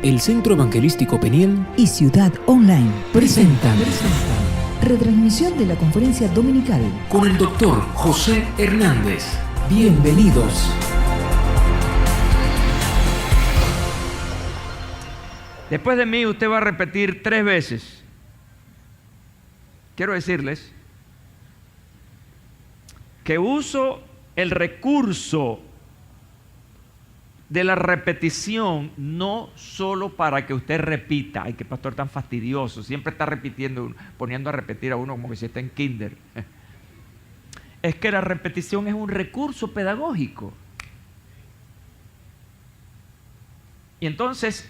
El Centro Evangelístico Peniel y Ciudad Online presentan retransmisión de la conferencia dominical con el Dr. José Hernández. Bienvenidos. Después de mí usted va a repetir 3 veces. Quiero decirles que uso el recurso de la repetición no solo para que usted repita. Ay, qué pastor tan fastidioso, siempre está repitiendo, poniendo a repetir a uno como que si está en kinder. Es que la repetición es un recurso pedagógico. Y entonces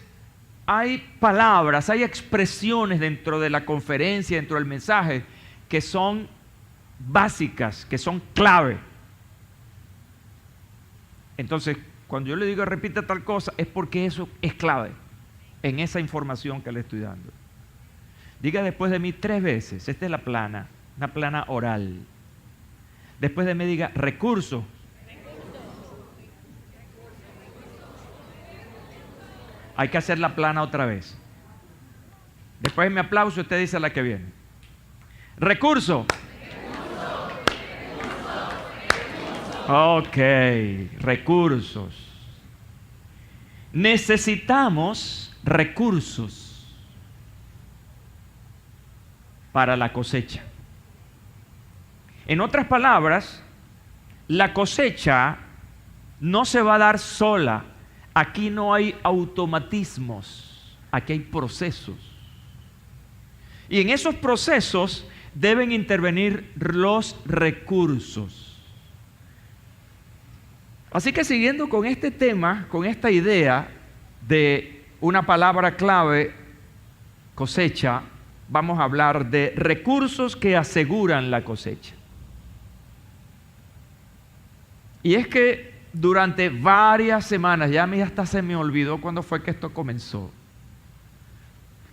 hay palabras, hay expresiones dentro de la conferencia, dentro del mensaje, que son básicas, que son clave. Entonces, cuando yo le digo repita tal cosa, es porque eso es clave en esa información que le estoy dando. Diga después de mí 3 veces, esta es la plana, una plana oral. Después de mí diga recurso. Hay que hacer la plana otra vez. Después de mi aplauso, usted dice la que viene. Recurso. Ok, recursos. Necesitamos recursos para la cosecha. En otras palabras, la cosecha no se va a dar sola. Aquí no hay automatismos, aquí hay procesos. Y en esos procesos deben intervenir los recursos. Así que siguiendo con este tema, con esta idea de una palabra clave, cosecha, vamos a hablar de recursos que aseguran la cosecha. Y es que durante varias semanas, ya a mí hasta se me olvidó cuándo fue que esto comenzó,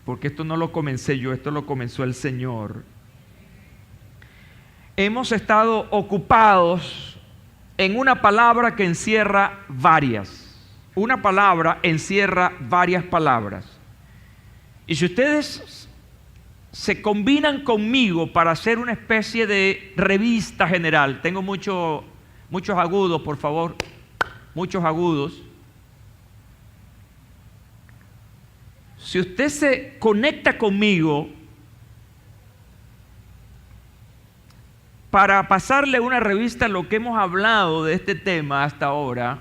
porque esto no lo comencé yo, esto lo comenzó el Señor. Hemos estado ocupados en una palabra que encierra varias. Una palabra encierra varias palabras. Y si ustedes se combinan conmigo para hacer una especie de revista general, tengo muchos agudos, por favor, muchos agudos. Si usted se conecta conmigo para pasarle una revista a lo que hemos hablado de este tema hasta ahora,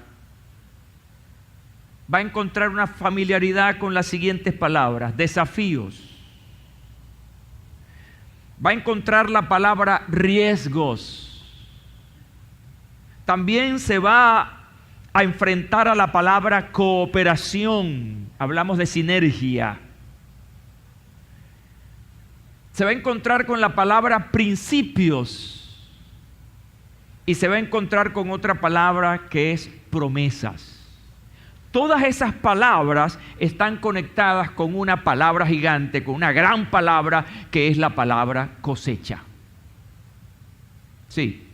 va a encontrar una familiaridad con las siguientes palabras: desafíos. Va a encontrar la palabra riesgos. También se va a enfrentar a la palabra cooperación. Hablamos de sinergia. Se va a encontrar con la palabra principios. Y se va a encontrar con otra palabra que es promesas. Todas esas palabras están conectadas con una palabra gigante, con una gran palabra que es la palabra cosecha. Sí.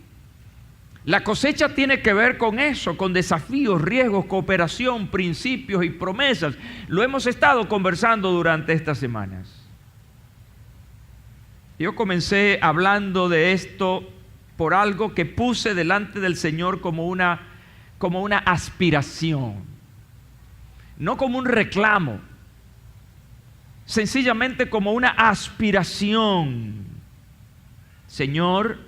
La cosecha tiene que ver con eso, con desafíos, riesgos, cooperación, principios y promesas. Lo hemos estado conversando durante estas semanas. Yo comencé hablando de esto por algo que puse delante del Señor como una aspiración, no como un reclamo, sencillamente como una aspiración. Señor,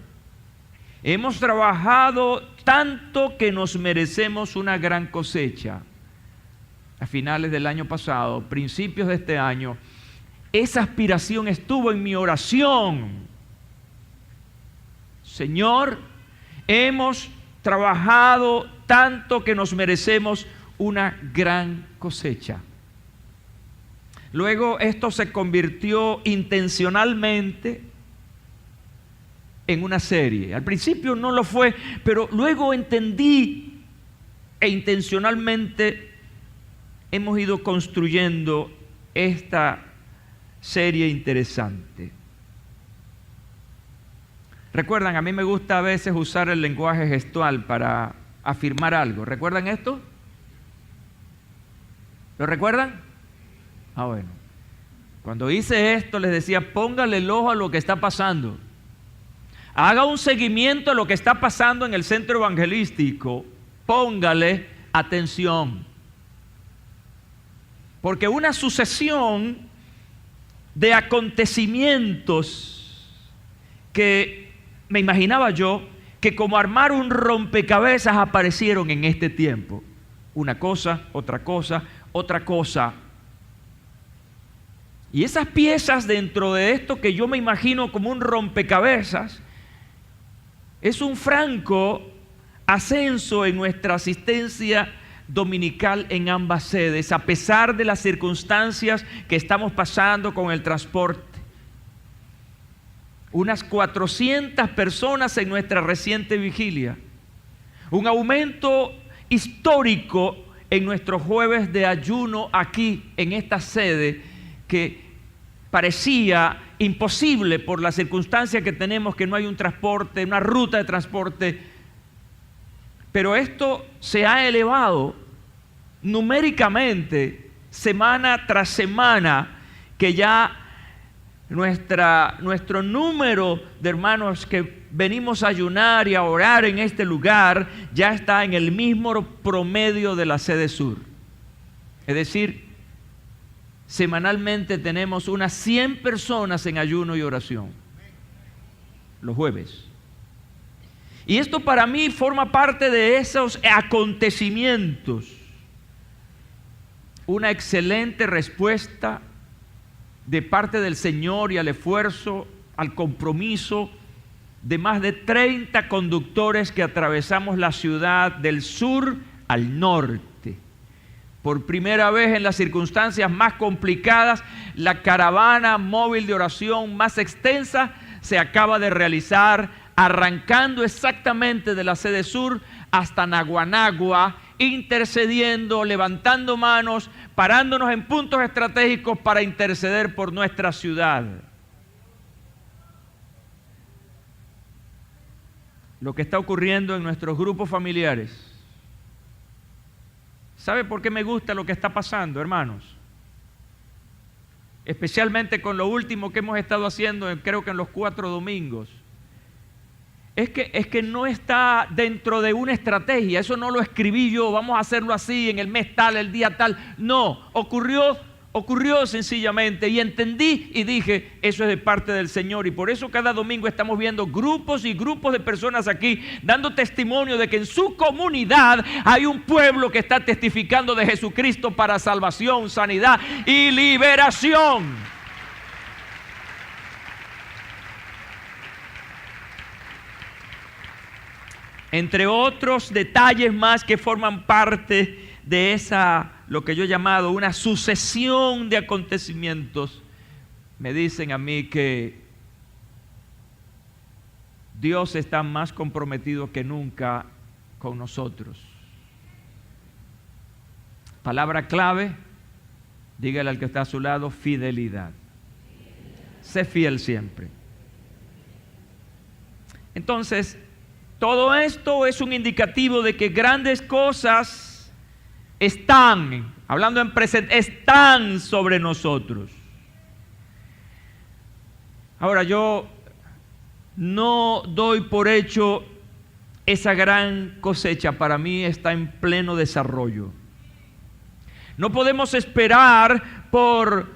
hemos trabajado tanto que nos merecemos una gran cosecha. A finales del año pasado, principios de este año, esa aspiración estuvo en mi oración. Señor, hemos trabajado tanto que nos merecemos una gran cosecha. Luego esto se convirtió intencionalmente en una serie. Al principio no lo fue, pero luego entendí e intencionalmente hemos ido construyendo esta serie interesante. Recuerdan, a mí me gusta a veces usar el lenguaje gestual para afirmar algo. ¿Recuerdan esto? ¿Lo recuerdan? Bueno. Cuando hice esto, les decía, póngale el ojo a lo que está pasando. Haga un seguimiento a lo que está pasando en el centro evangelístico. Póngale atención. Porque una sucesión de acontecimientos que me imaginaba yo que como armar un rompecabezas aparecieron en este tiempo. Una cosa, otra cosa, otra cosa. Y esas piezas dentro de esto que yo me imagino como un rompecabezas es un franco ascenso en nuestra asistencia dominical en ambas sedes, a pesar de las circunstancias que estamos pasando con el transporte. Unas 400 personas en nuestra reciente vigilia. Un aumento histórico en nuestros jueves de ayuno aquí en esta sede que parecía imposible por la circunstancia que tenemos, que no hay un transporte, una ruta de transporte. Pero esto se ha elevado numéricamente semana tras semana, que ya nuestro número de hermanos que venimos a ayunar y a orar en este lugar ya está en el mismo promedio de la sede sur. Es decir, semanalmente tenemos unas 100 personas en ayuno y oración los jueves. Y esto para mí forma parte de esos acontecimientos. Una excelente respuesta de parte del Señor y al esfuerzo, al compromiso de más de 30 conductores que atravesamos la ciudad del sur al norte. Por primera vez en las circunstancias más complicadas, la caravana móvil de oración más extensa se acaba de realizar, arrancando exactamente de la sede sur hasta Naguanagua, intercediendo, levantando manos, parándonos en puntos estratégicos para interceder por nuestra ciudad. Lo que está ocurriendo en nuestros grupos familiares. ¿Sabe por qué me gusta lo que está pasando, hermanos? Especialmente con lo último que hemos estado haciendo, creo que en los 4 domingos. Es que no está dentro de una estrategia. Eso no lo escribí yo, vamos a hacerlo así en el mes tal, el día tal. No, ocurrió sencillamente, y entendí y dije, eso es de parte del Señor. Y por eso cada domingo estamos viendo grupos y grupos de personas aquí dando testimonio de que en su comunidad hay un pueblo que está testificando de Jesucristo para salvación, sanidad y liberación. Entre otros detalles más que forman parte de esa, lo que yo he llamado una sucesión de acontecimientos, me dicen a mí que Dios está más comprometido que nunca con nosotros. Palabra clave, dígale al que está a su lado, fidelidad. Sé fiel siempre. Entonces, todo esto es un indicativo de que grandes cosas están, hablando en presente, están sobre nosotros. Ahora, yo no doy por hecho esa gran cosecha. Para mí está en pleno desarrollo. No podemos esperar por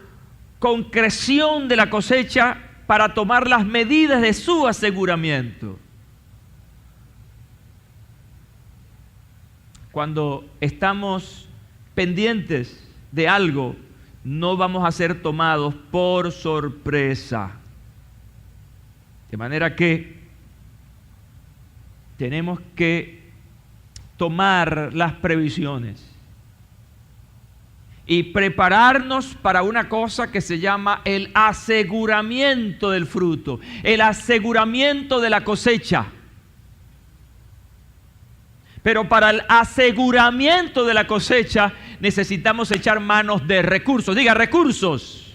concreción de la cosecha para tomar las medidas de su aseguramiento. Cuando estamos pendientes de algo, no vamos a ser tomados por sorpresa. De manera que tenemos que tomar las previsiones y prepararnos para una cosa que se llama el aseguramiento del fruto, el aseguramiento de la cosecha. Pero para el aseguramiento de la cosecha necesitamos echar manos de recursos. Diga, recursos.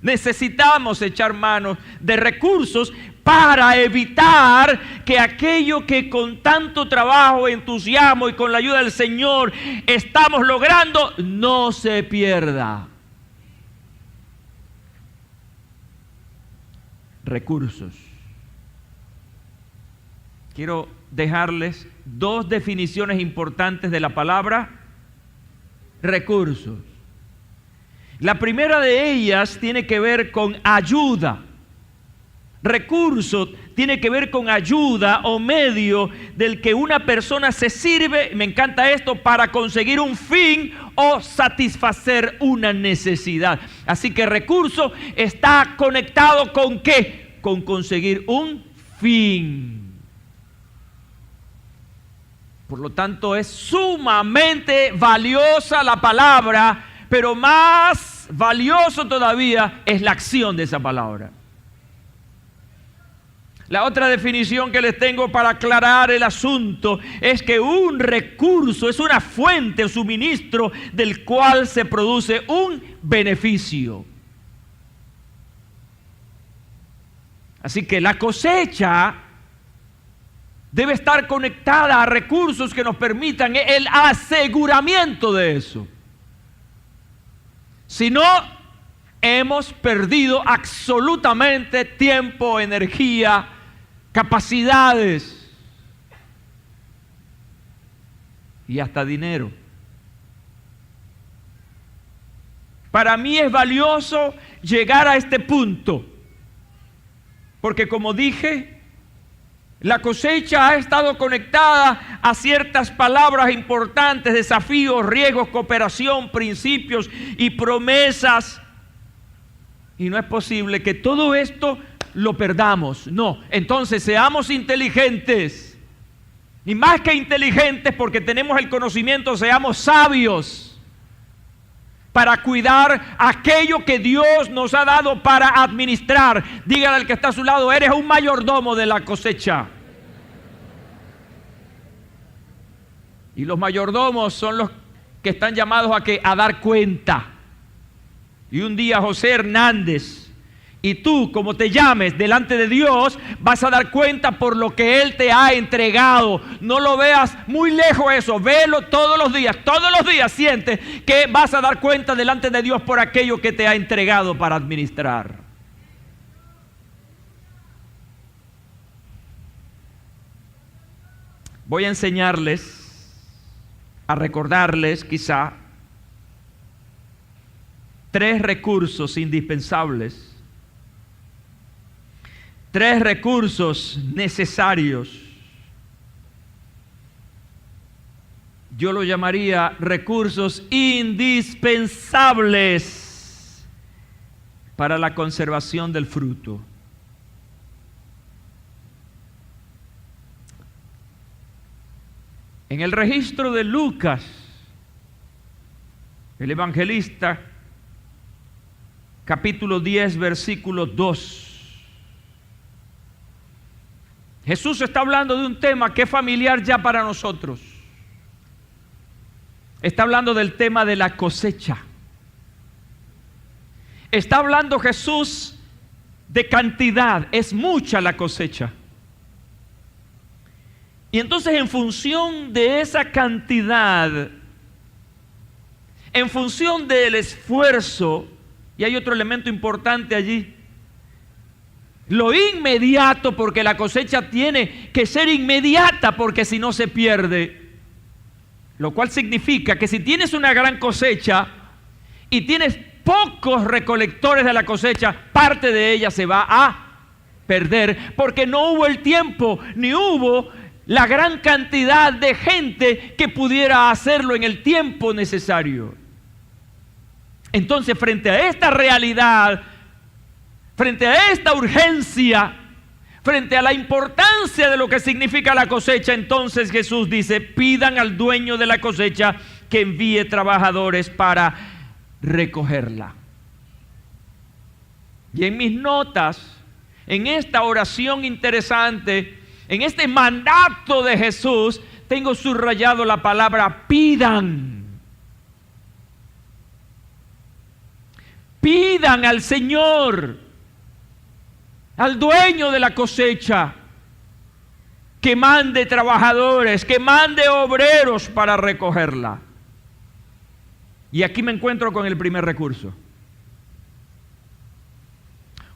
Necesitamos echar manos de recursos para evitar que aquello que con tanto trabajo, entusiasmo y con la ayuda del Señor estamos logrando no se pierda. recursos. Quiero dejarles dos definiciones importantes de la palabra recursos. La primera de ellas tiene que ver con ayuda. Recurso tiene que ver con ayuda o medio del que una persona se sirve, me encanta esto, para conseguir un fin o satisfacer una necesidad. Así que recurso está conectado ¿con qué? Con conseguir un fin. Por lo tanto, es sumamente valiosa la palabra, pero más valioso todavía es la acción de esa palabra. La otra definición que les tengo para aclarar el asunto es que un recurso es una fuente o suministro del cual se produce un beneficio. Así que la cosecha debe estar conectada a recursos que nos permitan el aseguramiento de eso. Si no, hemos perdido absolutamente tiempo, energía, capacidades y hasta dinero. Para mí es valioso llegar a este punto, porque como dije, la cosecha ha estado conectada a ciertas palabras importantes: desafíos, riesgos, cooperación, principios y promesas. Y no es posible que todo esto lo perdamos. No, entonces seamos inteligentes. Y más que inteligentes, porque tenemos el conocimiento, seamos sabios para cuidar aquello que Dios nos ha dado para administrar. Dígale al que está a su lado: eres un mayordomo de la cosecha. Y los mayordomos son los que están llamados a dar cuenta. Y un día José Hernández, y tú, como te llames, delante de Dios, vas a dar cuenta por lo que Él te ha entregado. No lo veas muy lejos eso, velo todos los días siente que vas a dar cuenta delante de Dios por aquello que te ha entregado para administrar. Voy a enseñarles, a recordarles quizá, 3 recursos indispensables, 3 recursos necesarios. Yo lo llamaría recursos indispensables para la conservación del fruto. En el registro de Lucas, el evangelista, capítulo 10, versículo 2. Jesús está hablando de un tema que es familiar ya para nosotros. Está hablando del tema de la cosecha. Está hablando Jesús de cantidad. Es mucha la cosecha. Y entonces, en función de esa cantidad, en función del esfuerzo, y hay otro elemento importante allí, lo inmediato, porque la cosecha tiene que ser inmediata, porque si no se pierde. Lo cual significa que si tienes una gran cosecha y tienes pocos recolectores de la cosecha, parte de ella se va a perder, porque no hubo el tiempo, ni hubo la gran cantidad de gente que pudiera hacerlo en el tiempo necesario. Entonces, frente a esta realidad, frente a esta urgencia, frente a la importancia de lo que significa la cosecha, entonces Jesús dice: pidan al dueño de la cosecha que envíe trabajadores para recogerla. Y en mis notas, en esta oración interesante, en este mandato de Jesús, tengo subrayado la palabra pidan. Pidan al Señor, al dueño de la cosecha, que mande trabajadores, que mande obreros para recogerla. Y aquí me encuentro con el primer recurso.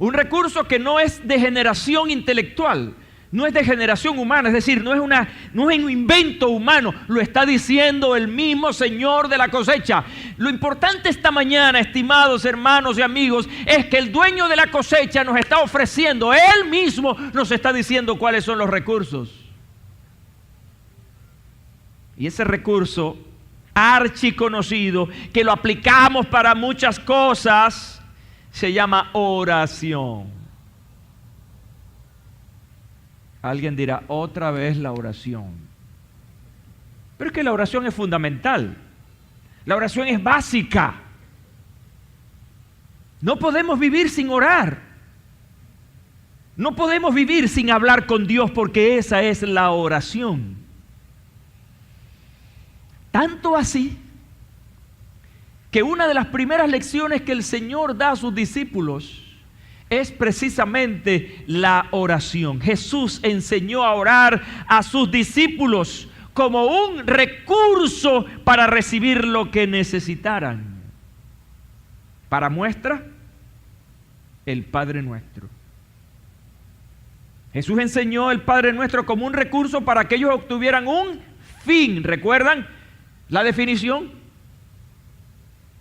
Un recurso que no es de generación intelectual, no es de generación humana, es decir, no es un invento humano, lo está diciendo el mismo Señor de la cosecha. Lo importante esta mañana, estimados hermanos y amigos, es que el dueño de la cosecha nos está ofreciendo, Él mismo nos está diciendo cuáles son los recursos. Y ese recurso archiconocido, que lo aplicamos para muchas cosas, se llama oración. Alguien dirá, otra vez la oración. Pero es que la oración es fundamental. La oración es básica. No podemos vivir sin orar. No podemos vivir sin hablar con Dios, porque esa es la oración. Tanto así que una de las primeras lecciones que el Señor da a sus discípulos es precisamente la oración. Jesús enseñó a orar a sus discípulos como un recurso para recibir lo que necesitaran. Para muestra, el Padre Nuestro. Jesús enseñó el Padre Nuestro como un recurso para que ellos obtuvieran un fin. ¿Recuerdan la definición?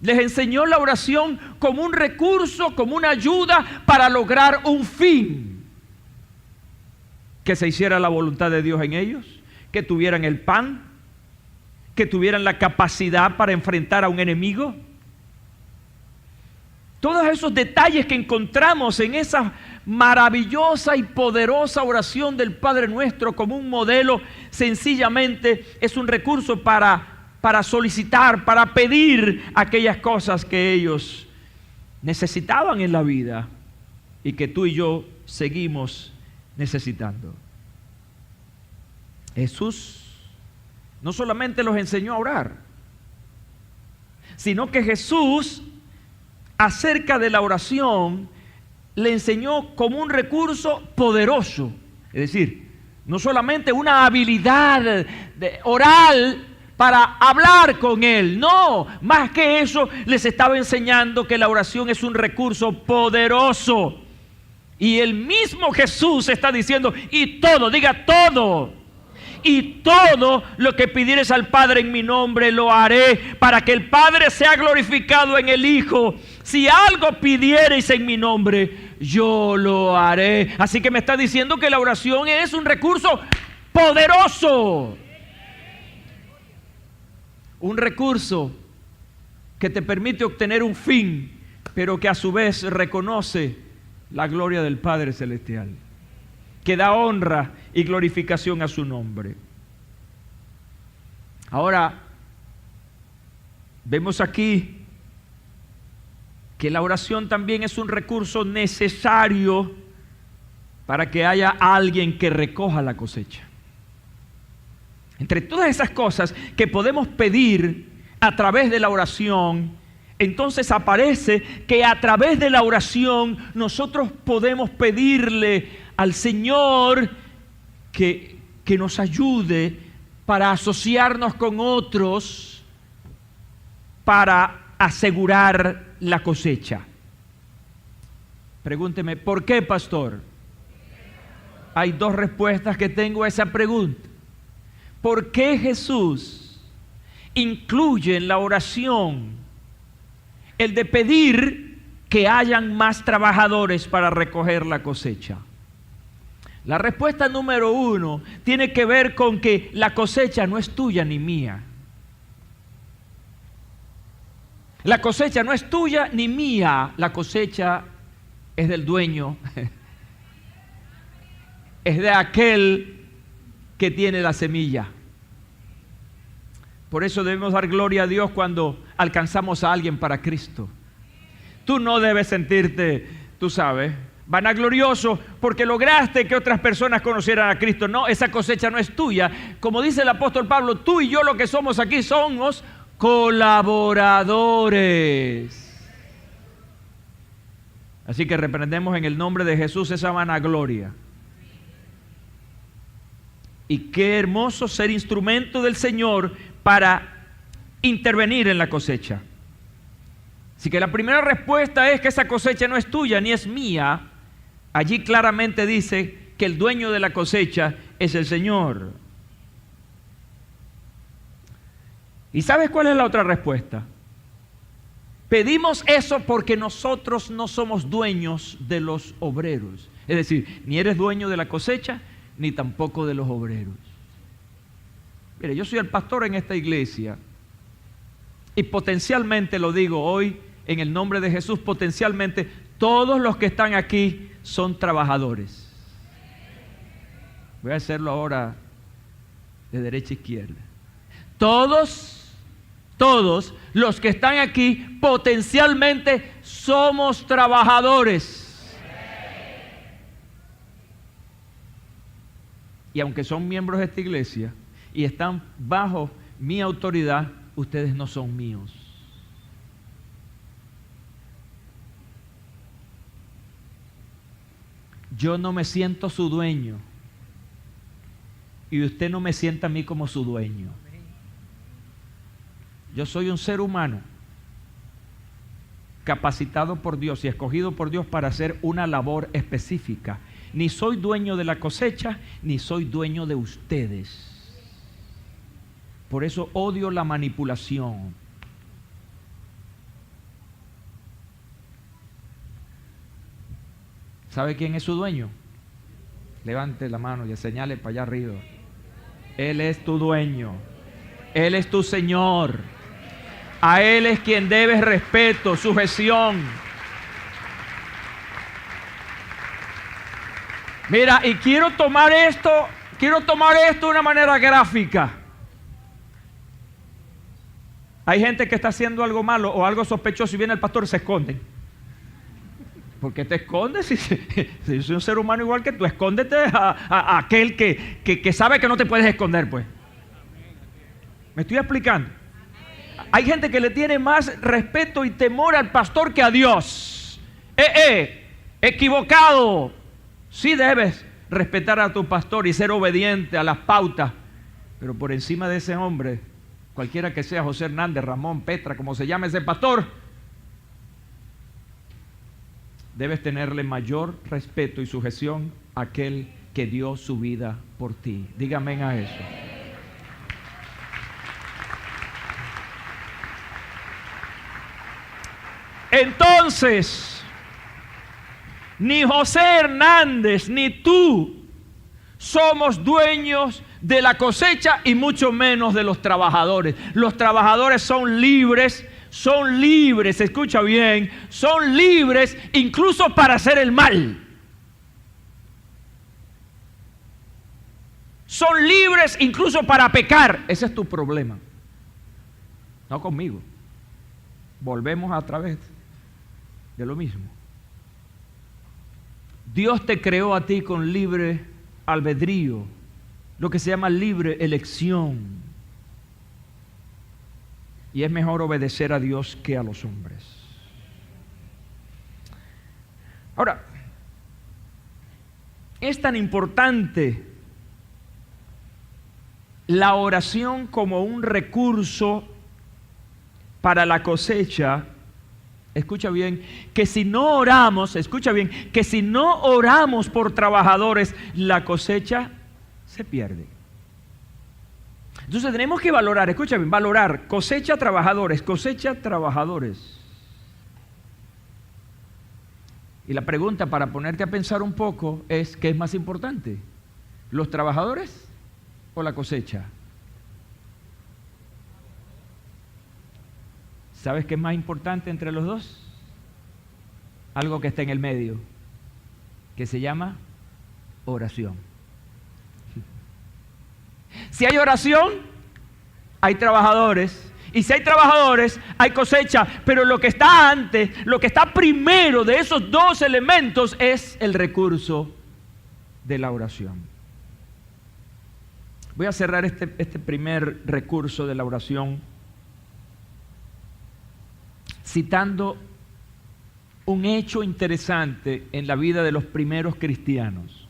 Les enseñó la oración como un recurso, como una ayuda para lograr un fin. Que se hiciera la voluntad de Dios en ellos, que tuvieran el pan, que tuvieran la capacidad para enfrentar a un enemigo. Todos esos detalles que encontramos en esa maravillosa y poderosa oración del Padre Nuestro como un modelo, sencillamente es un recurso para solicitar, para pedir aquellas cosas que ellos necesitaban en la vida y que tú y yo seguimos necesitando. Jesús no solamente los enseñó a orar, sino que Jesús, acerca de la oración, le enseñó como un recurso poderoso. Es decir, no solamente una habilidad oral para hablar con Él. No, más que eso, les estaba enseñando que la oración es un recurso poderoso. Y el mismo Jesús está diciendo, y todo, diga todo. Y todo lo que pidieres al Padre en mi nombre lo haré, para que el Padre sea glorificado en el Hijo. Si algo pidiereis en mi nombre, yo lo haré. Así que me está diciendo que la oración es un recurso poderoso. Un recurso que te permite obtener un fin, pero que a su vez reconoce la gloria del Padre Celestial, que da honra y glorificación a su nombre. Ahora, vemos aquí que la oración también es un recurso necesario para que haya alguien que recoja la cosecha. Entre todas esas cosas que podemos pedir a través de la oración, entonces aparece que a través de la oración nosotros podemos pedirle al Señor que nos ayude para asociarnos con otros para asegurar la cosecha. Pregúnteme, ¿por qué, pastor? Hay dos respuestas que tengo a esa pregunta. ¿Por qué Jesús incluye en la oración el de pedir que hayan más trabajadores para recoger la cosecha? La respuesta número uno tiene que ver con que la cosecha no es tuya ni mía. La cosecha no es tuya ni mía, la cosecha es del dueño, es de aquel que tiene la semilla. Por eso debemos dar gloria a Dios cuando alcanzamos a alguien para Cristo. Tú no debes sentirte, tú sabes, vanaglorioso porque lograste que otras personas conocieran a Cristo. No, esa cosecha no es tuya. Como dice el apóstol Pablo, tú y yo lo que somos aquí somos colaboradores. Así que reprendemos en el nombre de Jesús esa vanagloria. Y qué hermoso ser instrumento del Señor para intervenir en la cosecha. Así que la primera respuesta es que esa cosecha no es tuya ni es mía, Allí claramente dice que el dueño de la cosecha es el Señor. ¿Y sabes cuál es la otra respuesta? Pedimos eso porque nosotros no somos dueños de los obreros. Es decir, ni eres dueño de la cosecha, ni tampoco de los obreros. Mire, yo soy el pastor en esta iglesia y potencialmente, lo digo hoy en el nombre de Jesús, potencialmente todos los que están aquí son trabajadores. Voy a hacerlo ahora de derecha a izquierda. Todos los que están aquí potencialmente somos trabajadores. Y aunque son miembros de esta iglesia y están bajo mi autoridad, ustedes no son míos. Yo no me siento su dueño y usted no me sienta a mí como su dueño. Yo soy un ser humano capacitado por Dios y escogido por Dios para hacer una labor específica. Ni soy dueño de la cosecha, ni soy dueño de ustedes. Por eso odio la manipulación. ¿Sabe quién es su dueño? Levante la mano y señale para allá arriba. Él es tu dueño. Él es tu Señor. A Él es quien debes respeto, sujeción. Mira, y quiero tomar esto de una manera gráfica. Hay gente que está haciendo algo malo o algo sospechoso y viene el pastor y se esconden. ¿Por qué te escondes? Si soy un ser humano igual que tú, escóndete a aquel que sabe que no te puedes esconder, pues. ¿Me estoy explicando? Hay gente que le tiene más respeto y temor al pastor que a Dios. Equivocado. Sí debes respetar a tu pastor y ser obediente a las pautas, pero por encima de ese hombre, cualquiera que sea, José Hernández, Ramón, Petra, como se llame ese pastor, debes tenerle mayor respeto y sujeción a aquel que dio su vida por ti. Dígame a eso. Entonces, ni José Hernández ni tú somos dueños de la cosecha y mucho menos de los trabajadores. Los trabajadores son libres, escucha bien, son libres incluso para hacer el mal. Son libres incluso para pecar. Ese es tu problema. No conmigo. Volvemos a través de lo mismo. Dios te creó a ti con libre albedrío, lo que se llama libre elección. Y es mejor obedecer a Dios que a los hombres. Ahora, es tan importante la oración como un recurso para la cosecha. Escucha bien, que si no oramos, escucha bien, que si no oramos por trabajadores, la cosecha se pierde. Entonces tenemos que valorar, escucha bien, valorar cosecha trabajadores. Y la pregunta para ponerte a pensar un poco es, ¿qué es más importante? ¿Los trabajadores o la cosecha? ¿Sabes qué es más importante entre los dos? Algo que está en el medio, que se llama oración. Si hay oración, hay trabajadores. Y si hay trabajadores, hay cosecha. Pero lo que está antes, lo que está primero de esos dos elementos es el recurso de la oración. Voy a cerrar este primer recurso de la oración citando un hecho interesante en la vida de los primeros cristianos.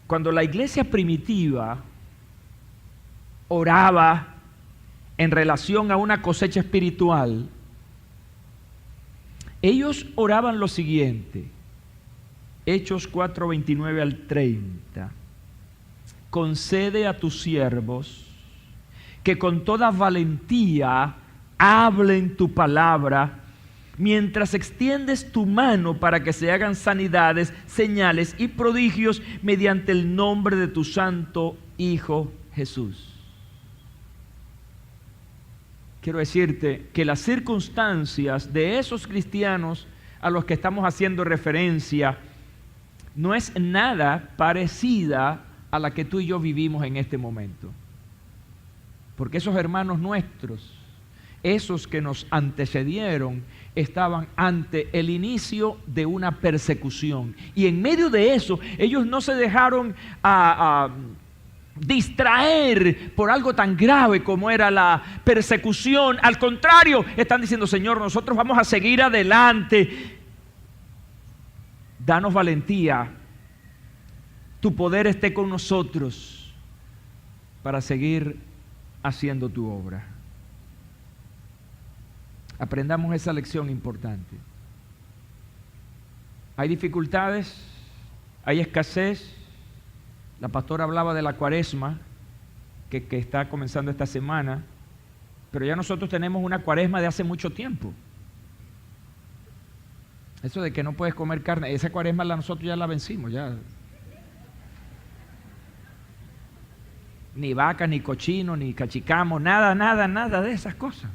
Cuando la iglesia primitiva oraba en relación a una cosecha espiritual, Ellos oraban lo siguiente, Hechos 4, 29 al 30. Concede a tus siervos que con toda valentía hablen tu palabra, mientras extiendes tu mano para que se hagan sanidades, señales y prodigios mediante el nombre de tu santo Hijo Jesús. Quiero decirte que las circunstancias de esos cristianos a los que estamos haciendo referencia no es nada parecida a la que tú y yo vivimos en este momento. Porque esos hermanos nuestros, esos que nos antecedieron, estaban ante el inicio de una persecución. Y en medio de eso, ellos no se dejaron distraer por algo tan grave como era la persecución. Al contrario, están diciendo: Señor, nosotros vamos a seguir adelante. Danos valentía. Tu poder esté con nosotros para seguir haciendo tu obra. Aprendamos esa lección importante. Hay dificultades, hay escasez. La pastora hablaba de la cuaresma que está comenzando esta semana, pero ya nosotros tenemos una cuaresma de hace mucho tiempo. Eso de que no puedes comer carne, esa cuaresma nosotros ya la vencimos, ya. Ni vaca, ni cochino, ni cachicamo, nada de esas cosas.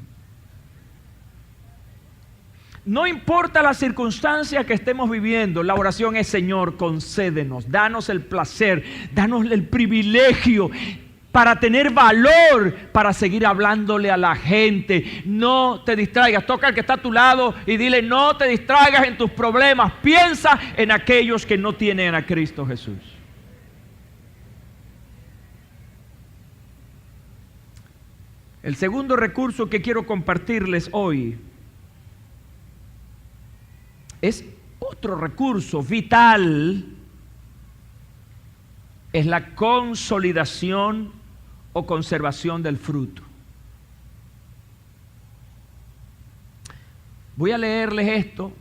No importa la circunstancia que estemos viviendo, la oración es: Señor, concédenos, danos el placer, danos el privilegio para tener valor, para seguir hablándole a la gente. No te distraigas. Toca al que está a tu lado y dile: no te distraigas en tus problemas, piensa en aquellos que no tienen a Cristo Jesús. El segundo recurso que quiero compartirles hoy es otro recurso vital, es la consolidación o conservación del fruto. Voy a leerles esto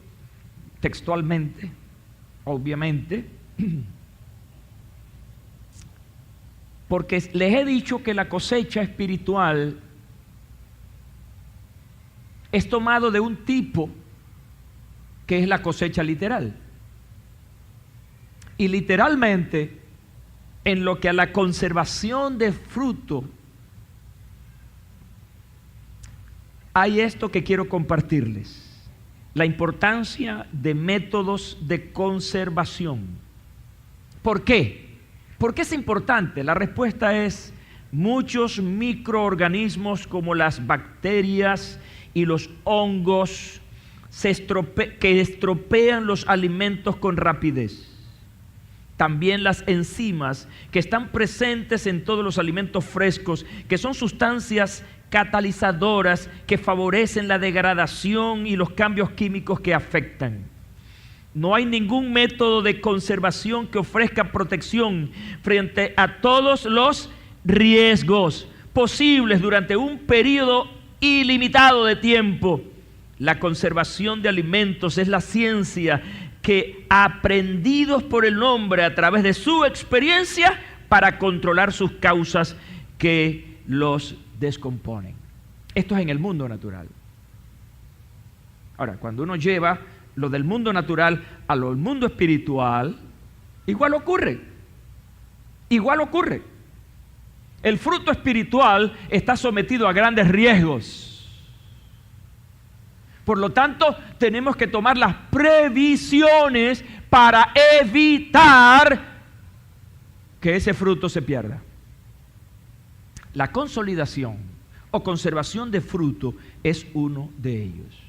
textualmente, obviamente, porque les he dicho que la cosecha espiritual es tomado de un tipo que es la cosecha literal. Y literalmente, en lo que a la conservación de fruto, hay esto que quiero compartirles: la importancia de métodos de conservación. ¿Por qué? ¿Por qué es importante? La respuesta es: muchos microorganismos como las bacterias y los hongos que estropean los alimentos con rapidez. También las enzimas que están presentes en todos los alimentos frescos, que son sustancias catalizadoras que favorecen la degradación y los cambios químicos que afectan. No hay ningún método de conservación que ofrezca protección frente a todos los riesgos posibles durante un periodo ilimitado de tiempo. La conservación de alimentos es la ciencia que, aprendidos por el hombre a través de su experiencia, para controlar sus causas que los descomponen. Esto es en el mundo natural. Ahora, cuando uno lleva lo del mundo natural a lo del mundo espiritual, igual ocurre. Igual ocurre. El fruto espiritual está sometido a grandes riesgos. Por lo tanto, tenemos que tomar las previsiones para evitar que ese fruto se pierda. La consolidación o conservación de fruto es uno de ellos.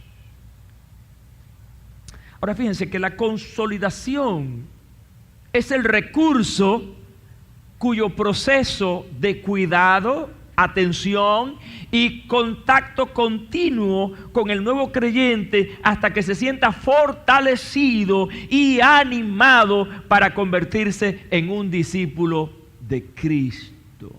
Ahora fíjense que la consolidación es el recurso cuyo proceso de cuidado, atención y contacto continuo con el nuevo creyente hasta que se sienta fortalecido y animado para convertirse en un discípulo de Cristo.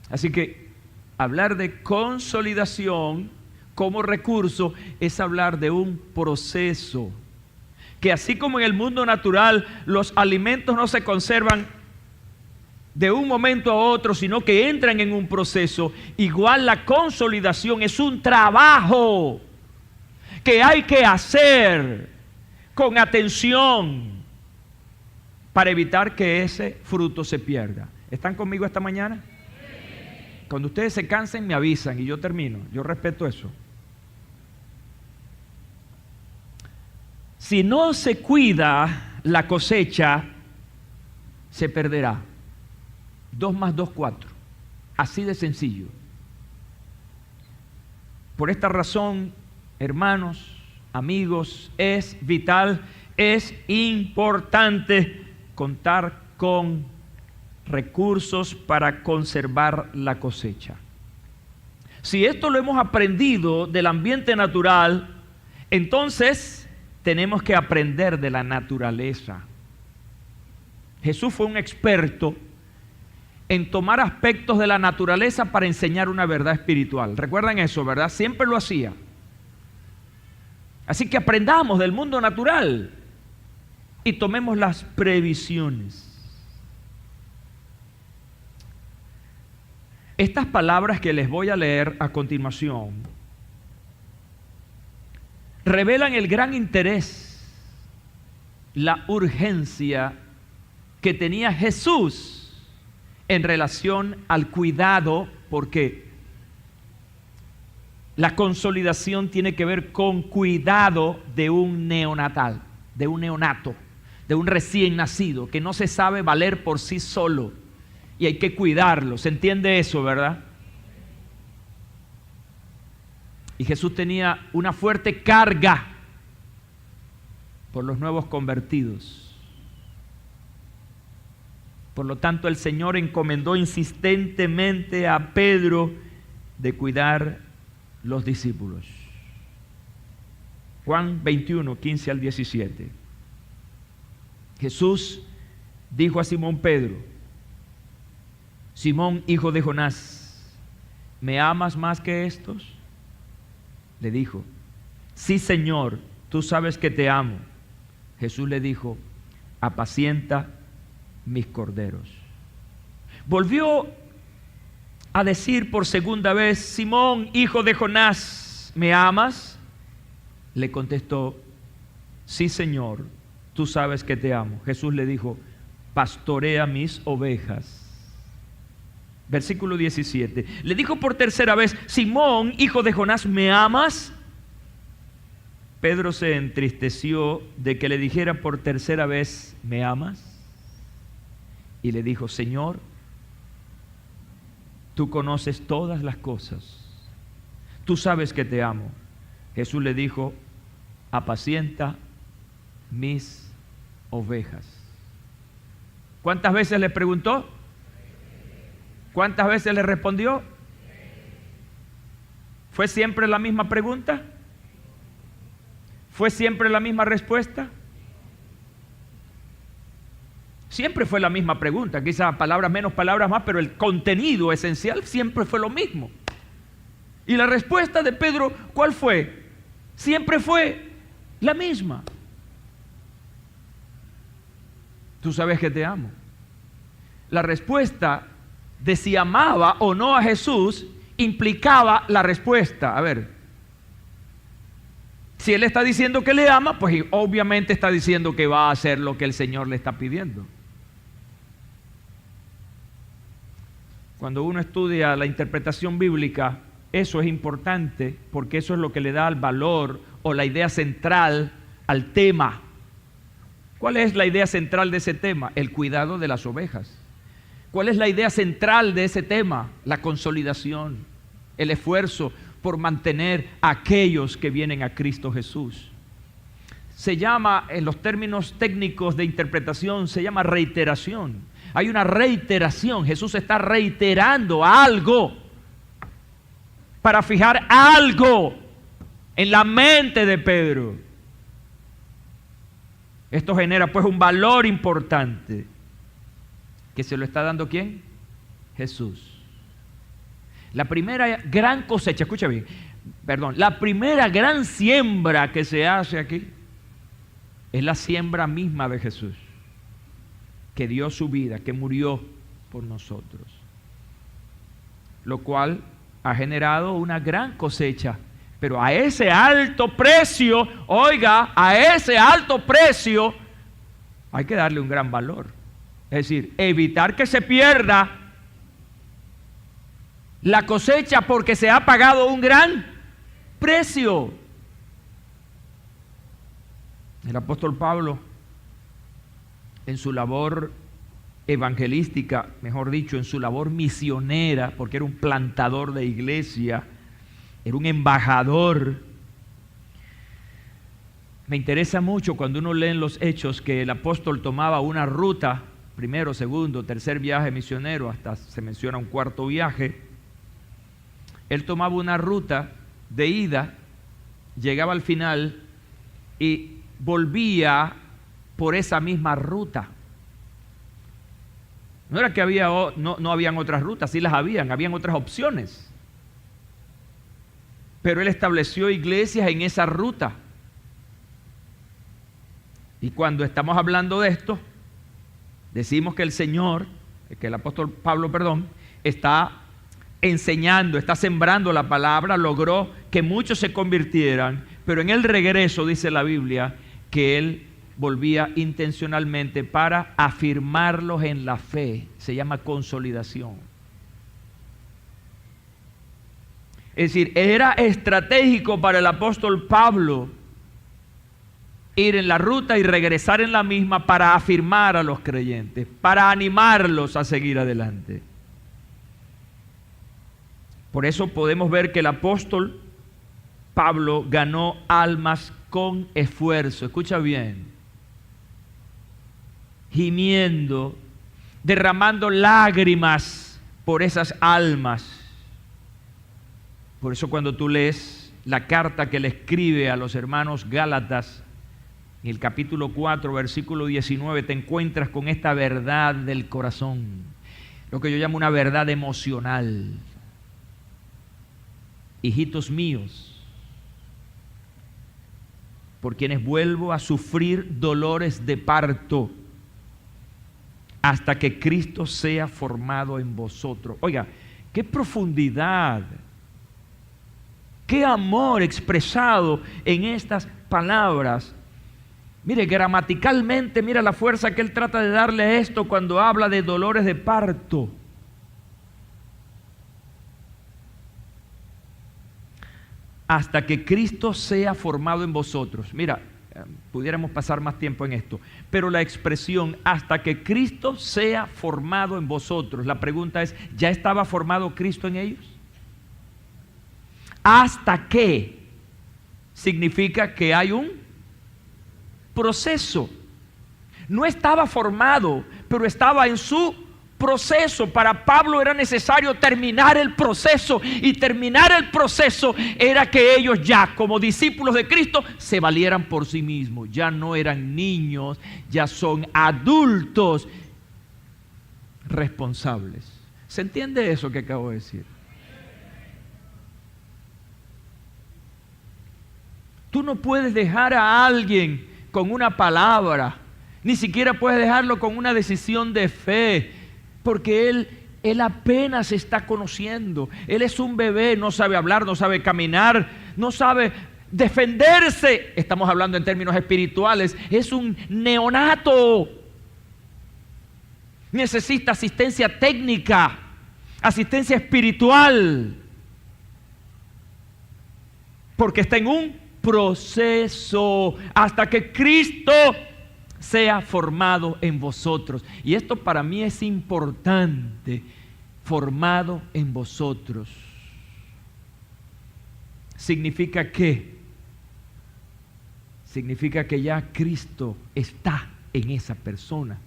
Así que hablar de consolidación como recurso es hablar de un proceso. Que así como en el mundo natural los alimentos no se conservan de un momento a otro, sino que entran en un proceso, igual la consolidación es un trabajo que hay que hacer con atención para evitar que ese fruto se pierda. ¿Están conmigo esta mañana? Cuando ustedes se cansen me avisan y yo termino. Yo respeto eso. Si no se cuida la cosecha, se perderá. 2 más 2, 4. Así de sencillo. Por esta razón, hermanos, amigos, es vital, es importante contar con recursos para conservar la cosecha. Si esto lo hemos aprendido del ambiente natural, entonces tenemos que aprender de la naturaleza. Jesús fue un experto en tomar aspectos de la naturaleza para enseñar una verdad espiritual. ¿Recuerdan eso, verdad? Siempre lo hacía. Así que aprendamos del mundo natural y tomemos las previsiones. Estas palabras que les voy a leer a continuación revelan el gran interés, la urgencia que tenía Jesús en relación al cuidado, porque la consolidación tiene que ver con cuidado de un neonatal, de un neonato, de un recién nacido que no se sabe valer por sí solo y hay que cuidarlo. ¿Se entiende eso, verdad? Y Jesús tenía una fuerte carga por los nuevos convertidos. Por lo tanto, el Señor encomendó insistentemente a Pedro de cuidar los discípulos. Juan 21, 15 al 17. Jesús dijo a Simón Pedro: Simón, hijo de Jonás, ¿me amas más que estos? Le dijo: sí, Señor, tú sabes que te amo. Jesús le dijo: apacienta mis corderos. Volvió a decir por segunda vez: Simón, hijo de Jonás, ¿me amas? Le contestó: sí, Señor, tú sabes que te amo. Jesús le dijo: pastorea mis ovejas. Versículo 17. Le dijo por tercera vez: Simón, hijo de Jonás, ¿me amas? Pedro se entristeció de que le dijera por tercera vez: ¿me amas? Y le dijo: Señor, tú conoces todas las cosas, tú sabes que te amo. Jesús le dijo: apacienta mis ovejas. ¿Cuántas veces le preguntó? ¿Cuántas veces le respondió? ¿Fue siempre la misma pregunta? ¿Fue siempre la misma respuesta? Siempre fue la misma pregunta, quizás palabras menos, palabras más, pero el contenido esencial siempre fue lo mismo. Y la respuesta de Pedro, ¿cuál fue? Siempre fue la misma. Tú sabes que te amo. La respuesta de si amaba o no a Jesús implicaba la respuesta. A ver, si él está diciendo que le ama, pues obviamente está diciendo que va a hacer lo que el Señor le está pidiendo. Cuando uno estudia la interpretación bíblica, eso es importante porque eso es lo que le da el valor o la idea central al tema. ¿Cuál es la idea central de ese tema? El cuidado de las ovejas. ¿Cuál es la idea central de ese tema? La consolidación, el esfuerzo por mantener a aquellos que vienen a Cristo Jesús. Se llama, en los términos técnicos de interpretación, se llama reiteración. Hay una reiteración. Jesús está reiterando algo para fijar algo en la mente de Pedro. Esto genera pues un valor importante. ¿Que se lo está dando quién? Jesús. La primera gran cosecha, escucha bien, la primera gran siembra que se hace aquí es la siembra misma de Jesús, que dio su vida, que murió por nosotros, lo cual ha generado una gran cosecha, pero a ese alto precio, oiga, a ese alto precio hay que darle un gran valor. Es decir, evitar que se pierda la cosecha porque se ha pagado un gran precio. El apóstol Pablo, en su labor evangelística, mejor dicho, en su labor misionera, porque era un plantador de iglesia, era un embajador. Me interesa mucho cuando uno lee en los Hechos que el apóstol tomaba una ruta, primero, segundo, tercer viaje misionero, hasta se menciona un cuarto viaje. Él tomaba una ruta de ida, llegaba al final y volvía por esa misma ruta. No era que no habían otras rutas, sí las habían otras opciones. Pero él estableció iglesias en esa ruta. Y cuando estamos hablando de esto, decimos que el apóstol Pablo, está enseñando, está sembrando la palabra, logró que muchos se convirtieran, pero en el regreso dice la Biblia que él volvía intencionalmente para afirmarlos en la fe. Se llama consolidación. Es decir, era estratégico para el apóstol Pablo ir en la ruta y regresar en la misma para afirmar a los creyentes, para animarlos a seguir adelante. Por eso podemos ver que el apóstol Pablo ganó almas con esfuerzo. Escucha bien. Gimiendo, derramando lágrimas por esas almas. Por eso cuando tú lees la carta que le escribe a los hermanos Gálatas, en el capítulo 4, versículo 19, te encuentras con esta verdad del corazón, lo que yo llamo una verdad emocional. Hijitos míos, por quienes vuelvo a sufrir dolores de parto, hasta que Cristo sea formado en vosotros. Oiga, qué profundidad, qué amor expresado en estas palabras. Mire, gramaticalmente, mira la fuerza que él trata de darle a esto cuando habla de dolores de parto. Hasta que Cristo sea formado en vosotros. Mira, pudiéramos pasar más tiempo en esto, pero la expresión hasta que Cristo sea formado en vosotros, la pregunta es, ¿ya estaba formado Cristo en ellos? ¿Hasta qué? Significa que hay un proceso. No estaba formado, pero estaba en su proceso. Para Pablo era necesario terminar el proceso, y terminar el proceso era que ellos ya, como discípulos de Cristo, se valieran por sí mismos. Ya no eran niños, ya son adultos responsables. ¿Se entiende eso que acabo de decir? Tú no puedes dejar a alguien con una palabra, ni siquiera puedes dejarlo con una decisión de fe, porque él apenas se está conociendo. Él es un bebé, no sabe hablar, no sabe caminar, no sabe defenderse. Estamos hablando en términos espirituales. Es un neonato. Necesita asistencia técnica, asistencia espiritual, porque está en un proceso hasta que Cristo sea formado en vosotros. Y esto para mí es importante, formado en vosotros. ¿Significa qué? Significa que ya Cristo está en esa persona.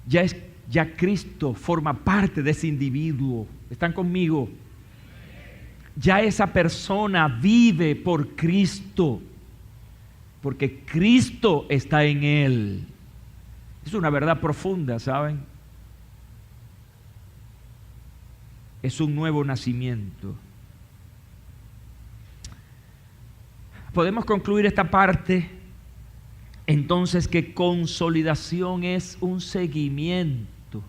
Ya Cristo forma parte de ese individuo. ¿Están conmigo? Ya esa persona vive por Cristo, porque Cristo está en él. Es una verdad profunda, ¿saben? Es un nuevo nacimiento. Podemos concluir esta parte entonces que consolidación es un seguimiento,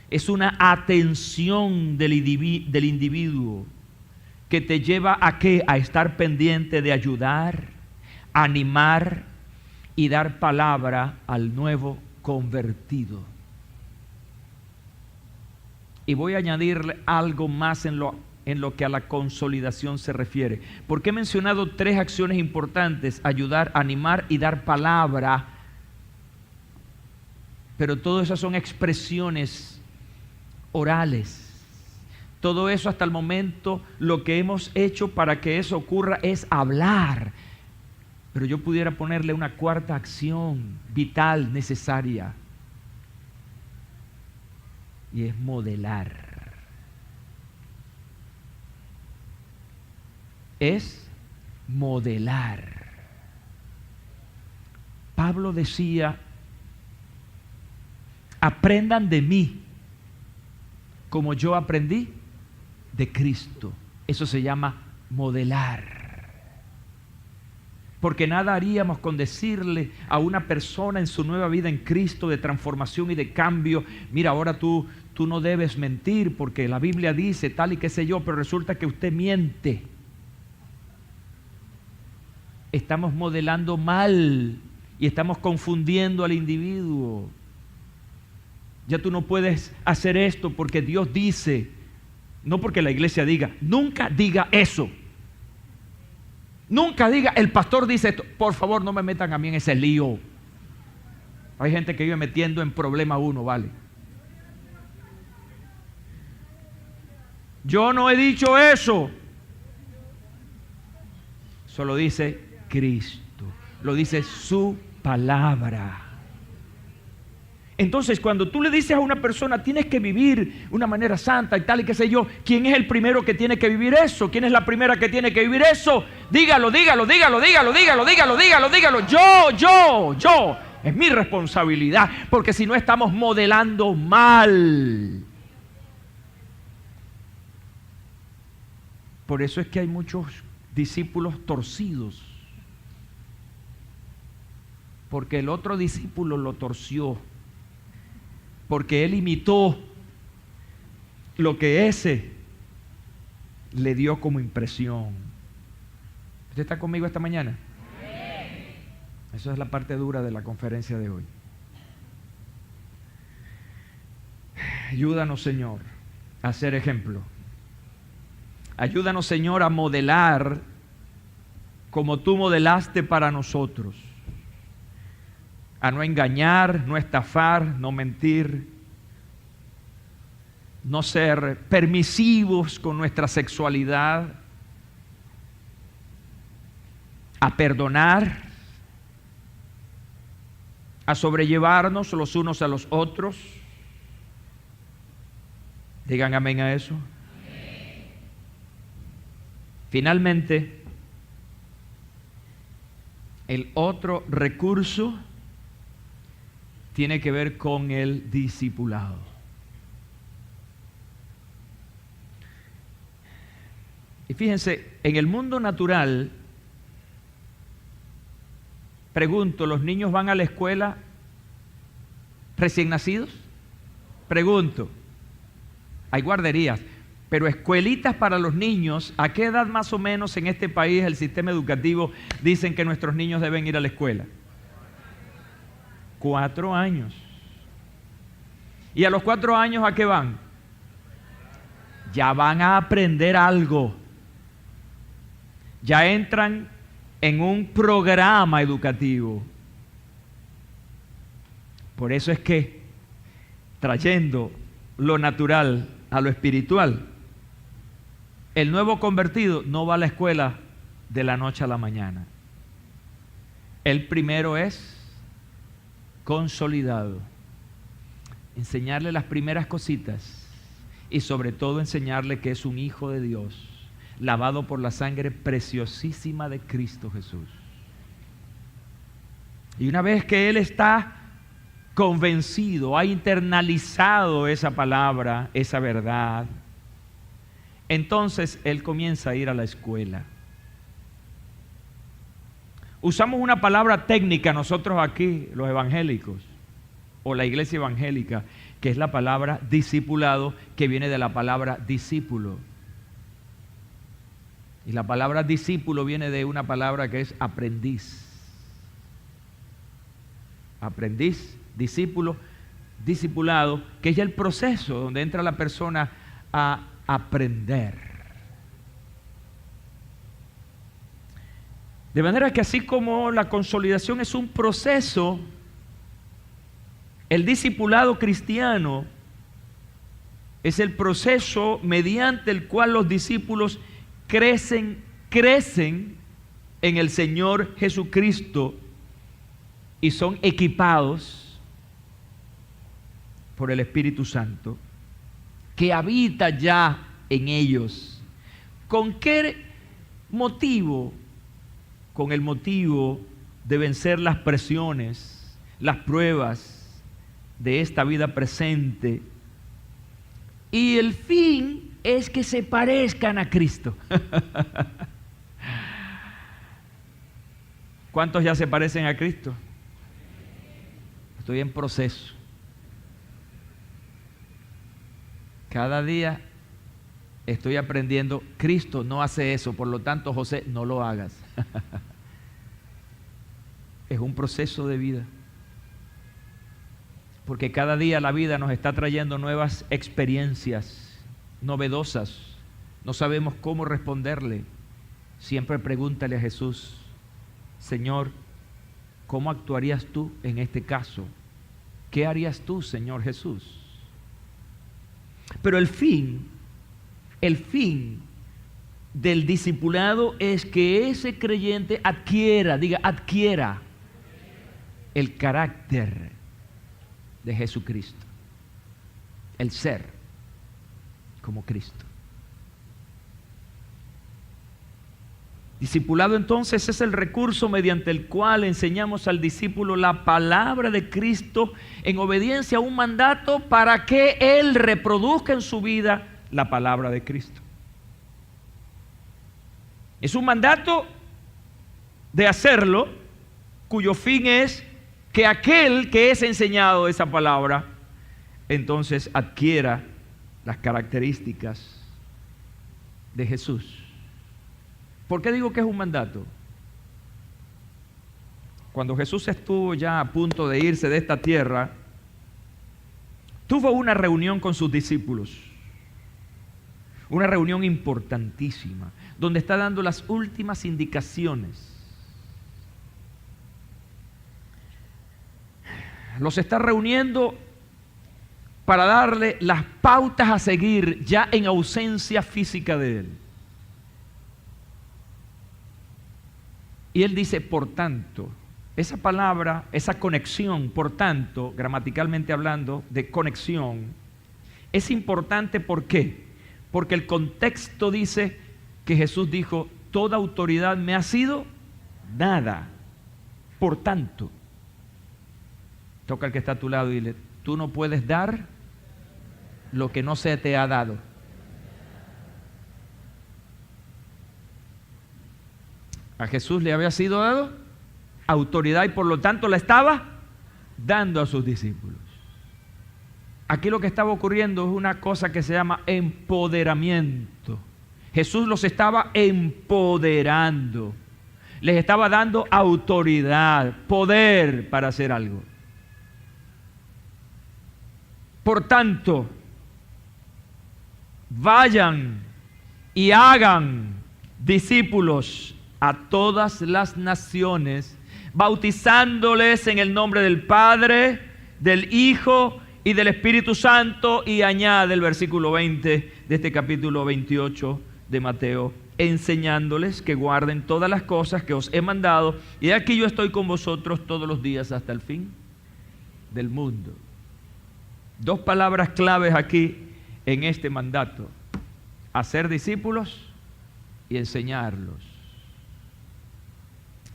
es una atención del individuo que te lleva ¿a qué? A estar pendiente de ayudar, animar y dar palabra al nuevo convertido. Y voy a añadirle algo más en lo que a la consolidación se refiere. Porque he mencionado 3 acciones importantes: ayudar, animar y dar palabra. Pero todas esas son expresiones orales. Todo eso hasta el momento, lo que hemos hecho para que eso ocurra es hablar. Pero yo pudiera ponerle una 4ª acción vital, necesaria. Y es modelar. Es modelar. Pablo decía: aprendan de mí como yo aprendí de Cristo. Eso se llama modelar. Porque nada haríamos con decirle a una persona en su nueva vida en Cristo de transformación y de cambio: mira, ahora tú no debes mentir porque la Biblia dice tal y qué sé yo, pero resulta que usted miente. Estamos modelando mal y estamos confundiendo al individuo. Ya tú no puedes hacer esto porque Dios dice, no porque la iglesia diga. Nunca diga eso. Nunca diga, el pastor dice esto. Por favor, no me metan a mí en ese lío. Hay gente que vive metiendo en problema uno, ¿vale? Yo no he dicho eso. Eso lo dice Cristo. Lo dice su palabra. Entonces, cuando tú le dices a una persona, tienes que vivir una manera santa y tal y qué sé yo, ¿quién es el primero que tiene que vivir eso? ¿Quién es la primera que tiene que vivir eso? Dígalo, dígalo, dígalo, dígalo, dígalo, dígalo, dígalo, dígalo. Yo. Es mi responsabilidad, porque si no estamos modelando mal. Por eso es que hay muchos discípulos torcidos. Porque el otro discípulo lo torció. Porque él imitó lo que ese le dio como impresión. ¿Usted está conmigo esta mañana? Esa es la parte dura de la conferencia de hoy. Ayúdanos, Señor, a ser ejemplo. Ayúdanos, Señor, a modelar como tú modelaste para nosotros. A no engañar, no estafar, no mentir, no ser permisivos con nuestra sexualidad, a perdonar, a sobrellevarnos los unos a los otros. Digan amén a eso. Finalmente, el otro recurso tiene que ver con el discipulado. Y fíjense, en el mundo natural, pregunto, ¿los niños van a la escuela recién nacidos? Pregunto, hay guarderías, pero escuelitas para los niños, ¿a qué edad más o menos en este país el sistema educativo dicen que nuestros niños deben ir a la escuela? 4 años. ¿Y a los 4 años a qué van? Ya van a aprender algo. Ya entran en un programa educativo. Por eso es que, trayendo lo natural a lo espiritual, el nuevo convertido no va a la escuela de la noche a la mañana. El primero es consolidado, enseñarle las primeras cositas y sobre todo enseñarle que es un hijo de Dios, lavado por la sangre preciosísima de Cristo Jesús. Y una vez que él está convencido, ha internalizado esa palabra, esa verdad, entonces él comienza a ir a la escuela. Usamos una palabra técnica nosotros aquí, los evangélicos, o la iglesia evangélica, que es la palabra discipulado, que viene de la palabra discípulo. Y la palabra discípulo viene de una palabra que es aprendiz. Aprendiz, discípulo, discipulado, que es ya el proceso donde entra la persona a aprender. De manera que así como la consolidación es un proceso, el discipulado cristiano es el proceso mediante el cual los discípulos crecen en el Señor Jesucristo y son equipados por el Espíritu Santo que habita ya en ellos. ¿Con qué motivo? Con el motivo de vencer las presiones, las pruebas de esta vida presente. Y el fin es que se parezcan a Cristo. ¿Cuántos ya se parecen a Cristo? Estoy en proceso. Cada día estoy aprendiendo. Cristo no hace eso, por lo tanto, José, no lo hagas. Es un proceso de vida. Porque cada día la vida nos está trayendo nuevas experiencias novedosas. No sabemos cómo responderle. Siempre pregúntale a Jesús: Señor, ¿cómo actuarías tú en este caso? ¿Qué harías tú, Señor Jesús? Pero el fin del discipulado es que ese creyente adquiera el carácter de Jesucristo, el ser como Cristo. Discipulado entonces es el recurso mediante el cual enseñamos al discípulo la palabra de Cristo en obediencia a un mandato para que él reproduzca en su vida la palabra de Cristo. Es un mandato de hacerlo, cuyo fin es que aquel que es enseñado esa palabra entonces adquiera las características de Jesús. ¿Por qué digo que es un mandato? Cuando Jesús estuvo ya a punto de irse de esta tierra, tuvo una reunión con sus discípulos, una reunión importantísima, donde está dando las últimas indicaciones. Los está reuniendo para darle las pautas a seguir ya en ausencia física de él. Y él dice, por tanto, esa palabra, esa conexión, por tanto, gramaticalmente hablando, de conexión, es importante. ¿Por qué? Porque el contexto dice que Jesús dijo, toda autoridad me ha sido dada. Por tanto, toca al que está a tu lado y dile, tú no puedes dar lo que no se te ha dado. A Jesús le había sido dado autoridad y por lo tanto la estaba dando a sus discípulos. Aquí lo que estaba ocurriendo es una cosa que se llama empoderamiento. Jesús los estaba empoderando, les estaba dando autoridad, poder para hacer algo. Por tanto, vayan y hagan discípulos a todas las naciones, bautizándoles en el nombre del Padre, del Hijo y del Espíritu Santo, y añade el versículo 20 de este capítulo 28 de Mateo, enseñándoles que guarden todas las cosas que os he mandado, y aquí yo estoy con vosotros todos los días hasta el fin del mundo. Dos palabras claves aquí en este mandato: hacer discípulos y enseñarlos.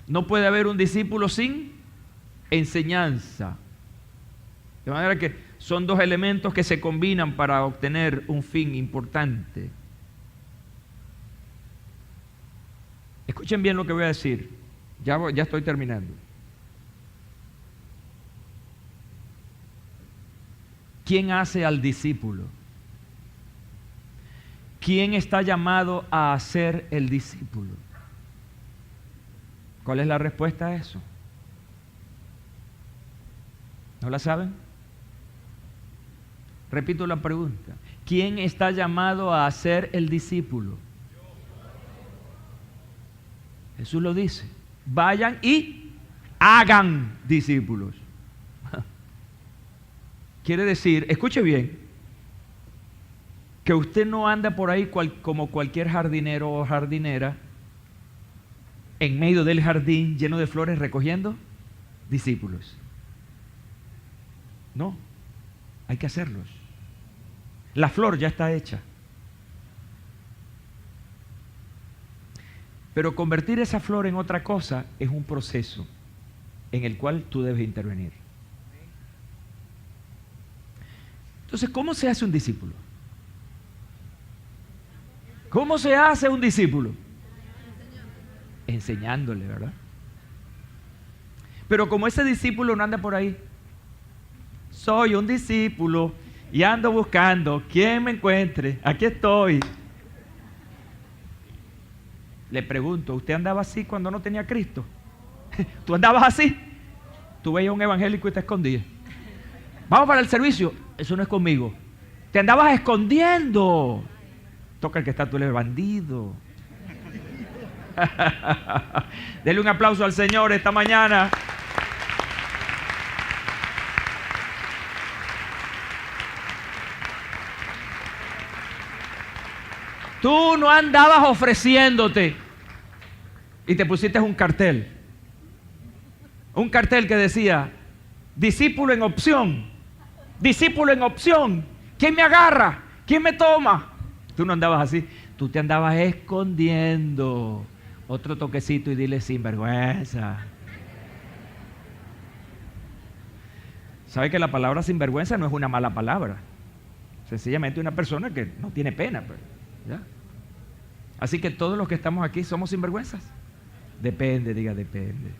No puede haber un discípulo sin enseñanza. De manera que son dos elementos que se combinan para obtener un fin importante. Escuchen bien lo que voy a decir. Ya estoy terminando. ¿Quién hace al discípulo? ¿Quién está llamado a ser el discípulo? ¿Cuál es la respuesta a eso? ¿No la saben? Repito la pregunta. ¿Quién está llamado a ser el discípulo? Jesús lo dice. Vayan y hagan discípulos. Quiere decir, escuche bien, que usted no anda por ahí como cualquier jardinero o jardinera en medio del jardín lleno de flores recogiendo discípulos. No, hay que hacerlos. La flor ya está hecha. Pero convertir esa flor en otra cosa es un proceso en el cual tú debes intervenir. Entonces, ¿cómo se hace un discípulo? ¿Cómo se hace un discípulo? Enseñándole, ¿verdad? Pero como ese discípulo no anda por ahí, soy un discípulo y ando buscando quien me encuentre, aquí estoy. Le pregunto, ¿usted andaba así cuando no tenía a Cristo? ¿Tú andabas así? Tú veías a un evangélico y te escondías. Vamos para el servicio. Eso no es conmigo. Te andabas escondiendo. Toca el que está, tú eres bandido. Dele un aplauso al Señor esta mañana. Tú no andabas ofreciéndote y te pusiste un cartel. Un cartel que decía, discípulo en opción. Discípulo en opción. ¿Quién me agarra? ¿Quién me toma? Tú no andabas así. Tú te andabas escondiendo. Otro toquecito y dile sinvergüenza. ¿Sabe que la palabra sinvergüenza no es una mala palabra? Sencillamente una persona que no tiene pena. Pero, ¿ya? Así que todos los que estamos aquí somos sinvergüenzas. Depende, diga depende.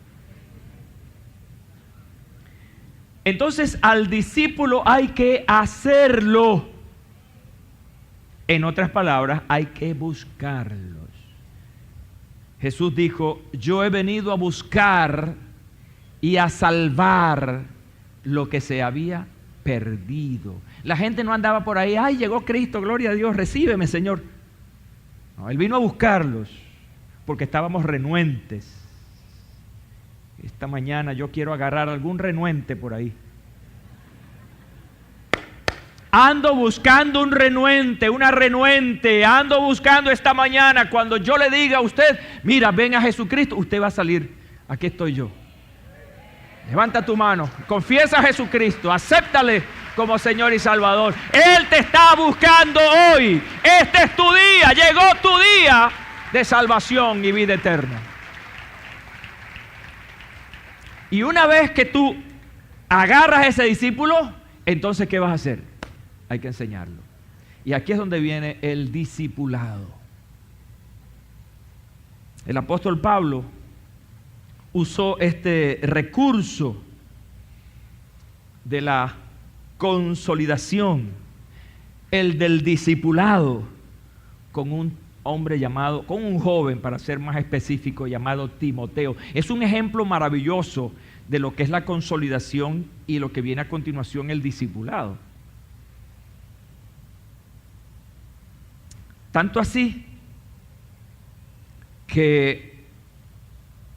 Entonces al discípulo hay que hacerlo. En otras palabras, hay que buscarlos. Jesús dijo, yo he venido a buscar y a salvar lo que se había perdido. La gente no andaba por ahí, ay, llegó Cristo, gloria a Dios, recíbeme, Señor. No, Él vino a buscarlos porque estábamos renuentes. Esta mañana yo quiero agarrar algún renuente por ahí. Ando buscando un renuente, una renuente. Ando buscando esta mañana. Cuando yo le diga a usted, mira, ven a Jesucristo, usted va a salir. Aquí estoy yo. Levanta tu mano. Confiesa a Jesucristo. Acéptale como Señor y Salvador. Él te está buscando hoy. Este es tu día. Llegó tu día de salvación y vida eterna. Y una vez que tú agarras a ese discípulo, entonces ¿qué vas a hacer? Hay que enseñarlo. Y aquí es donde viene el discipulado. El apóstol Pablo usó este recurso de la consolidación, el del discipulado, con un hombre llamado, con un joven, para ser más específico, llamado Timoteo. Es un ejemplo maravilloso de lo que es la consolidación y lo que viene a continuación, el discipulado. Tanto así que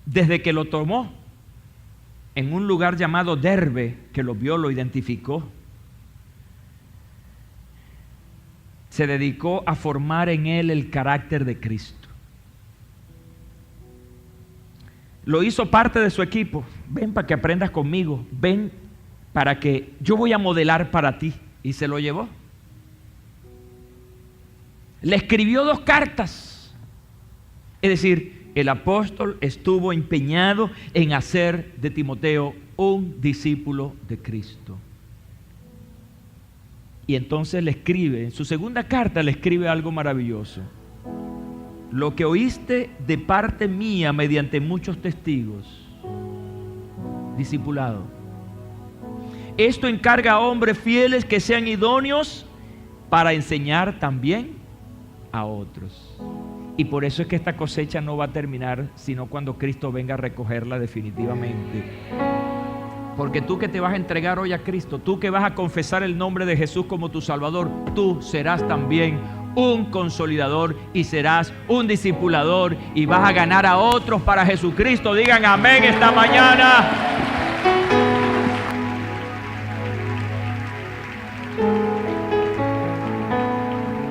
desde que lo tomó en un lugar llamado Derbe, que lo vio, lo identificó, se dedicó a formar en él el carácter de Cristo. Lo hizo parte de su equipo. Ven para que aprendas conmigo. Ven para que yo voy a modelar para ti. Y se lo llevó. Le escribió 2 cartas. Es decir, el apóstol estuvo empeñado en hacer de Timoteo un discípulo de Cristo. Y entonces le escribe, en su segunda carta le escribe algo maravilloso. lo que oíste de parte mía mediante muchos testigos. Discipulado. Esto encarga a hombres fieles que sean idóneos para enseñar también a otros. Y por eso es que esta cosecha no va a terminar sino cuando Cristo venga a recogerla definitivamente. Porque tú que te vas a entregar hoy a Cristo, tú que vas a confesar el nombre de Jesús como tu Salvador, tú serás también un consolidador y serás un discipulador y vas a ganar a otros para Jesucristo. Digan amén esta mañana.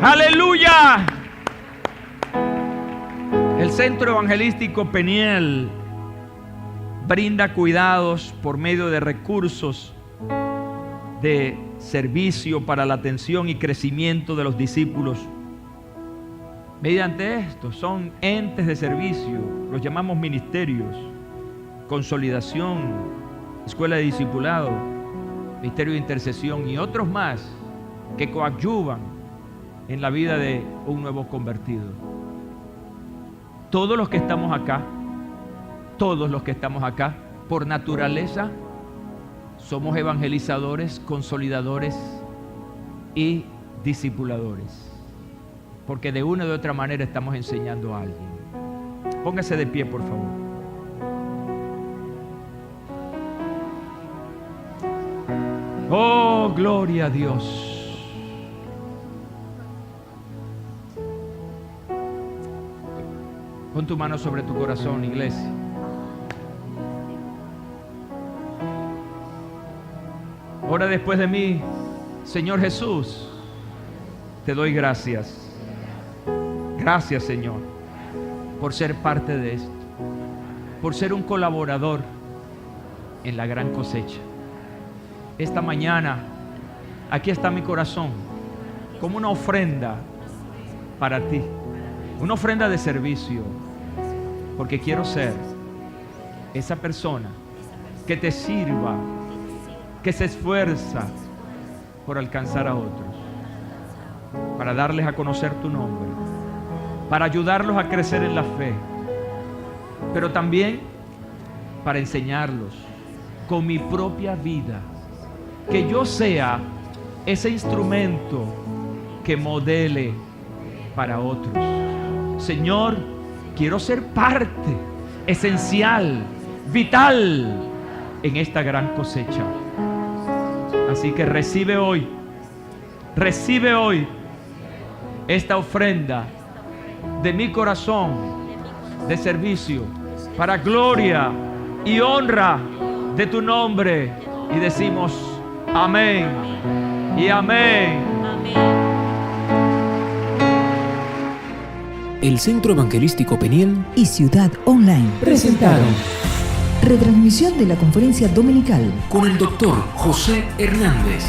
¡Aleluya! El Centro Evangelístico Peniel brinda cuidados por medio de recursos de servicio para la atención y crecimiento de los discípulos. Mediante esto son entes de servicio, los llamamos ministerios, consolidación, escuela de discipulado, ministerio de intercesión y otros más que coadyuvan en la vida de un nuevo convertido. Todos los que estamos acá, por naturaleza, somos evangelizadores, consolidadores y discipuladores. Porque de una u otra manera estamos enseñando a alguien. Póngase de pie, por favor. Oh, gloria a Dios. Pon tu mano sobre tu corazón, iglesia. Ora después de mí. Señor Jesús, te doy gracias. Gracias, Señor, por ser parte de esto, por ser un colaborador en la gran cosecha. Esta mañana, aquí está mi corazón, como una ofrenda para ti, una ofrenda de servicio, porque quiero ser esa persona que te sirva, que se esfuerza por alcanzar a otros, para darles a conocer tu nombre, para ayudarlos a crecer en la fe, pero también para enseñarlos con mi propia vida, que yo sea ese instrumento que modele para otros. Señor, quiero ser parte esencial, vital en esta gran cosecha. Así que recibe hoy esta ofrenda de mi corazón de servicio para gloria y honra de tu nombre. Y decimos amén y amén. El Centro Evangelístico Peniel y Ciudad Online presentaron retransmisión de la conferencia dominical con el doctor José Hernández.